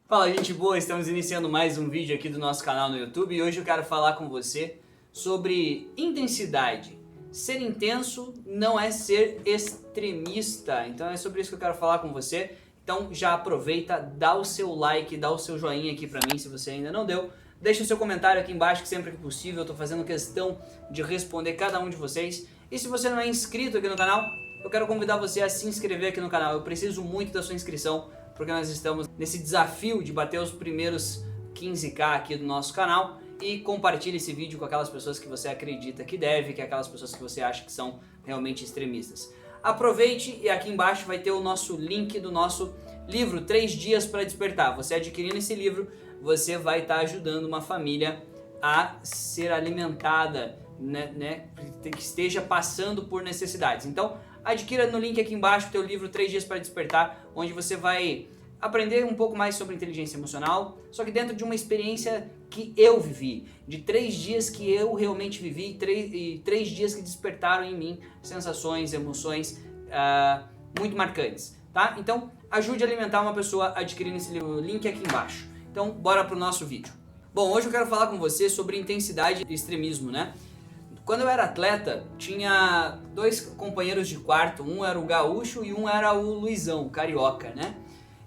Fala, gente boa, estamos iniciando mais um vídeo aqui do nosso canal no YouTube e hoje eu quero falar com você sobre intensidade. Ser intenso não é ser extremista, então é sobre isso que eu quero falar com você. Então já aproveita, dá o seu like, dá o seu joinha aqui pra mim se você ainda não deu. Deixa o seu comentário aqui embaixo que sempre que possível eu tô fazendo questão de responder cada um de vocês. E se você não é inscrito aqui no canal, eu quero convidar você a se inscrever aqui no canal. Eu preciso muito da sua inscrição, porque nós estamos nesse desafio de bater os primeiros 15k aqui do nosso canal. E compartilhe esse vídeo com aquelas pessoas que você acredita que deve, que é aquelas pessoas que você acha que são realmente extremistas. Aproveite e aqui embaixo vai ter o nosso link do nosso livro 3 dias para despertar. Você adquirindo esse livro, você vai estar ajudando uma família a ser alimentada, que esteja passando por necessidades. Então, adquira no link aqui embaixo o teu livro 3 dias para despertar, onde você vai aprender um pouco mais sobre inteligência emocional, só que dentro de uma experiência que eu vivi, de 3 dias que eu realmente vivi e 3 dias que despertaram em mim sensações, emoções muito marcantes, tá? Então, ajude a alimentar uma pessoa adquirindo esse livro, link aqui embaixo. Então, bora pro nosso vídeo. Bom, hoje eu quero falar com você sobre intensidade e extremismo, né? Quando eu era atleta, tinha 2 companheiros de quarto, um era o Gaúcho e um era o Luizão, o carioca, né?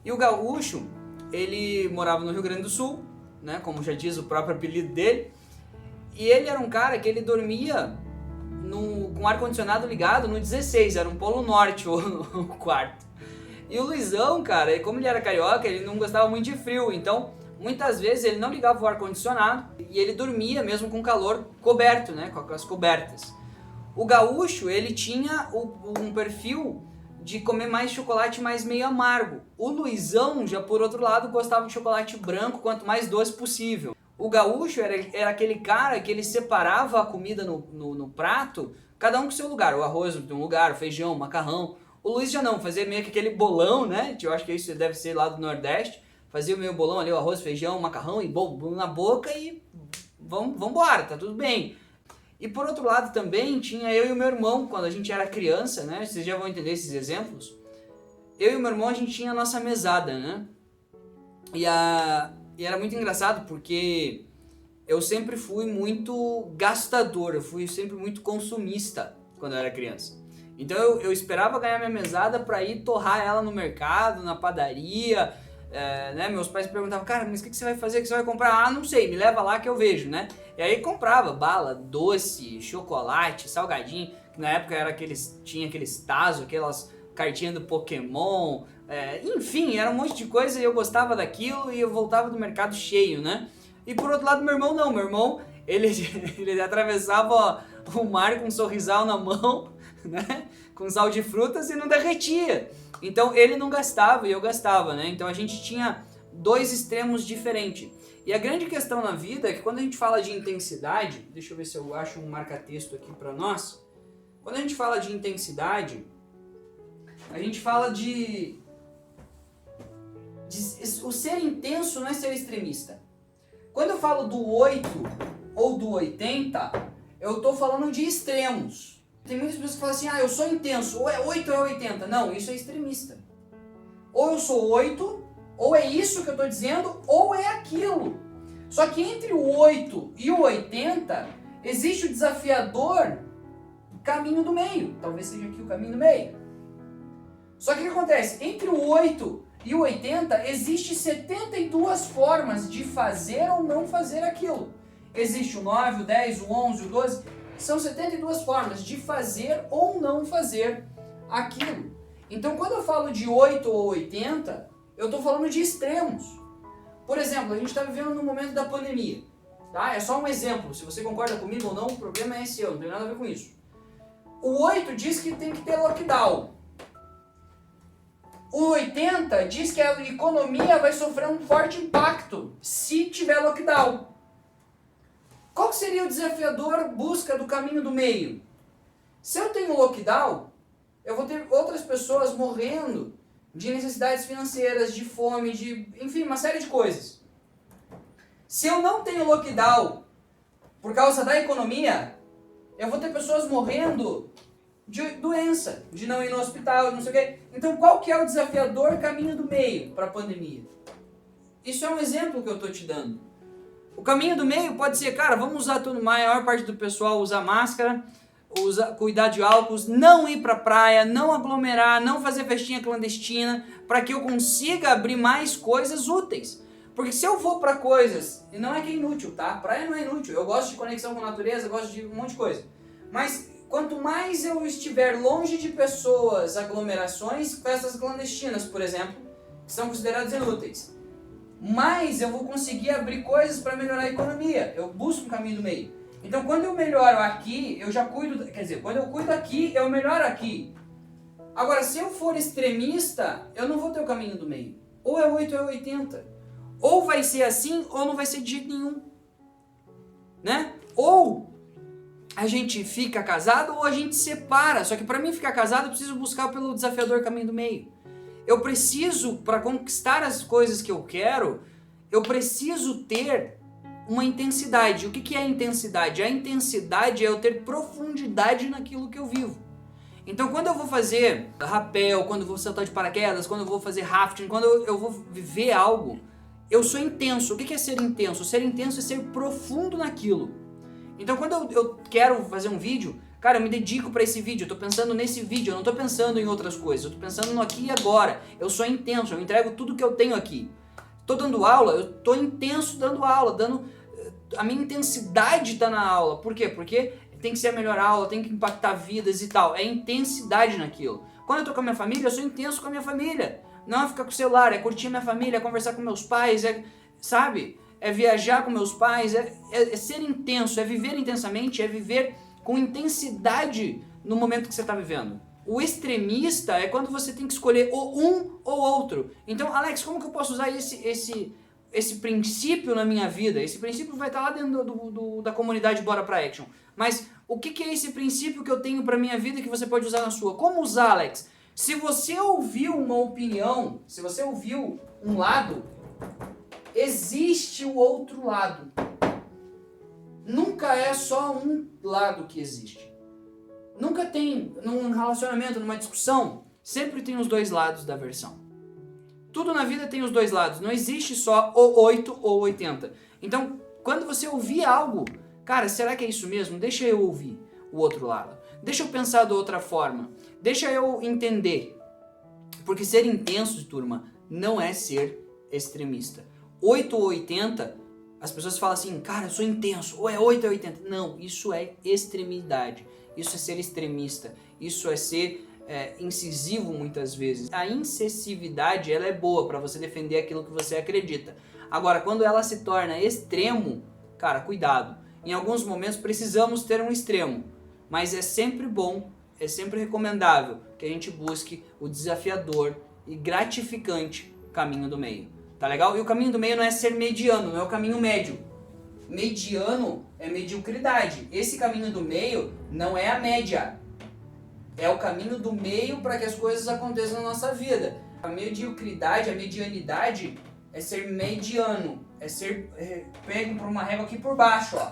E o Gaúcho, ele morava no Rio Grande do Sul, né, como já diz o próprio apelido dele, e ele era um cara que ele dormia com o ar-condicionado ligado no 16, era um Polo Norte o quarto. E o Luizão, cara, como ele era carioca, ele não gostava muito de frio, então muitas vezes ele não ligava o ar-condicionado e ele dormia mesmo com calor coberto, né, com as cobertas. O Gaúcho, ele tinha um perfil de comer mais chocolate mais meio amargo. O Luizão, já por outro lado, gostava de chocolate branco, quanto mais doce possível. O Gaúcho era aquele cara que ele separava a comida no prato, cada um com seu lugar. O arroz de um lugar, o feijão, o macarrão. O Luiz já não, fazia meio que aquele bolão, né? Eu acho que isso deve ser lá do Nordeste. Fazia o meio bolão ali, o arroz, feijão, macarrão e bolo na boca e vambora, tá tudo bem. E por outro lado também tinha eu e o meu irmão, quando a gente era criança, né? Vocês já vão entender esses exemplos. Eu e o meu irmão, a gente tinha a nossa mesada, né? E era muito engraçado porque eu sempre fui muito gastador, eu fui sempre muito consumista quando eu era criança. Então eu esperava ganhar minha mesada para ir torrar ela no mercado, na padaria, né? Meus pais perguntavam, cara, mas o que você vai fazer, o que você vai comprar? Ah, não sei, me leva lá que eu vejo, né? E aí comprava bala, doce, chocolate, salgadinho, que na época tinha aqueles Tazo, aquelas cartinhas do Pokémon, enfim, era um monte de coisa e eu gostava daquilo e eu voltava do mercado cheio, né? E por outro lado, meu irmão não, meu irmão, ele atravessava o mar com um sorrisal na mão, né? Com sal de frutas e não derretia. Então ele não gastava e eu gastava, né? Então a gente tinha 2 extremos diferentes. E a grande questão na vida é que quando a gente fala de intensidade, deixa eu ver se eu acho um marca-texto aqui para nós. Quando a gente fala de intensidade, a gente fala o ser intenso não é ser extremista. Quando eu falo do 8 ou do 80, eu estou falando de extremos. Tem muitas pessoas que falam assim, eu sou intenso, ou é 8 ou é 80. Não, isso é extremista. Ou eu sou 8, ou é isso que eu estou dizendo, ou é aquilo. Só que entre o 8 e o 80, existe o desafiador caminho do meio. Talvez seja aqui o caminho do meio. Só que o que acontece? Entre o 8 e o 80, existe 72 formas de fazer ou não fazer aquilo. Existe o 9, o 10, o 11, o 12... São 72 formas de fazer ou não fazer aquilo. Então, quando eu falo de 8 ou 80, eu estou falando de extremos. Por exemplo, a gente está vivendo no momento da pandemia. Tá? É só um exemplo. Se você concorda comigo ou não, o problema é seu, não tem nada a ver com isso. O 8 diz que tem que ter lockdown. O 80 diz que a economia vai sofrer um forte impacto se tiver lockdown. Qual seria o desafiador busca do caminho do meio? Se eu tenho lockdown, eu vou ter outras pessoas morrendo de necessidades financeiras, de fome, enfim, uma série de coisas. Se eu não tenho lockdown por causa da economia, eu vou ter pessoas morrendo de doença, de não ir no hospital, não sei o quê. Então qual que é o desafiador caminho do meio para a pandemia? Isso é um exemplo que eu tô te dando. O caminho do meio pode ser, cara, vamos usar tudo, a maior parte do pessoal usar máscara, cuidar de álcool, não ir pra praia, não aglomerar, não fazer festinha clandestina, para que eu consiga abrir mais coisas úteis. Porque se eu vou pra coisas, e não é que é inútil, tá? Praia não é inútil, eu gosto de conexão com a natureza, eu gosto de um monte de coisa. Mas quanto mais eu estiver longe de pessoas, aglomerações, festas clandestinas, por exemplo, que são consideradas inúteis, mais eu vou conseguir abrir coisas para melhorar a economia. Eu busco um caminho do meio. Então quando eu melhoro aqui, eu já cuido, quer dizer, quando eu cuido aqui, eu melhoro aqui. Agora, se eu for extremista, eu não vou ter o caminho do meio. Ou é 8 ou é 80. Ou vai ser assim, ou não vai ser de jeito nenhum. Né? Ou a gente fica casado, ou a gente separa. Só que para mim ficar casado, eu preciso buscar pelo desafiador caminho do meio. Eu preciso, para conquistar as coisas que eu quero, eu preciso ter uma intensidade. O que é a intensidade? A intensidade é eu ter profundidade naquilo que eu vivo. Então quando eu vou fazer rapel, quando eu vou saltar de paraquedas, quando eu vou fazer rafting, quando eu vou viver algo, eu sou intenso. O que é ser intenso? Ser intenso é ser profundo naquilo. Então quando eu quero fazer um vídeo, cara, eu me dedico para esse vídeo, eu tô pensando nesse vídeo, eu não tô pensando em outras coisas, eu tô pensando no aqui e agora. Eu sou intenso, eu entrego tudo que eu tenho aqui. Tô dando aula, eu tô intenso dando aula, a minha intensidade tá na aula. Por quê? Porque tem que ser a melhor aula, tem que impactar vidas e tal. É intensidade naquilo. Quando eu tô com a minha família, eu sou intenso com a minha família. Não é ficar com o celular, é curtir minha família, é conversar com meus pais, sabe? É viajar com meus pais, é ser intenso, é viver intensamente, é viver com intensidade no momento que você está vivendo. O extremista é quando você tem que escolher ou um ou outro. Então, Alex, como que eu posso usar esse princípio na minha vida? Esse princípio vai estar lá dentro da comunidade Bora Pra Action. Mas o que é esse princípio que eu tenho para minha vida que você pode usar na sua? Como usar, Alex? Se você ouviu uma opinião, se você ouviu um lado, existe o outro lado. Nunca é só um lado que existe. Nunca tem, num relacionamento, numa discussão, sempre tem os dois lados da versão. Tudo na vida tem os dois lados, não existe só ou 8 ou 80. Então, quando você ouvir algo, cara, será que é isso mesmo? Deixa eu ouvir o outro lado. Deixa eu pensar de outra forma. Deixa eu entender. Porque ser intenso, turma, não é ser extremista. 8 ou 80, as pessoas falam assim, cara, eu sou intenso, ou é 8 ou 80. Não, isso é extremidade. Isso é ser extremista. Isso é ser incisivo muitas vezes. A incisividade, ela é boa para você defender aquilo que você acredita. Agora, quando ela se torna extremo, cara, cuidado. Em alguns momentos precisamos ter um extremo, mas é sempre bom, é sempre recomendável que a gente busque o desafiador e gratificante caminho do meio. Tá legal? E o caminho do meio não é ser mediano, não é o caminho médio. Mediano é mediocridade. Esse caminho do meio não é a média. É o caminho do meio para que as coisas aconteçam na nossa vida. A mediocridade, a medianidade é ser mediano. É ser pego por uma régua aqui por baixo, ó.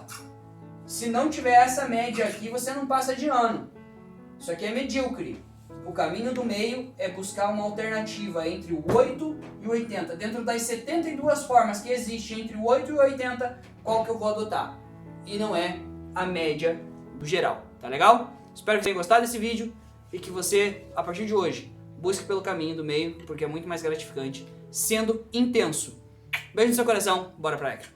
Se não tiver essa média aqui, você não passa de ano. Isso aqui é medíocre. O caminho do meio é buscar uma alternativa entre o 8 e o 80. Dentro das 72 formas que existem entre o 8 e o 80, qual que eu vou adotar? E não é a média do geral, tá legal? Espero que você tenha gostado desse vídeo e que você, a partir de hoje, busque pelo caminho do meio, porque é muito mais gratificante, sendo intenso. Beijo no seu coração, bora pra action.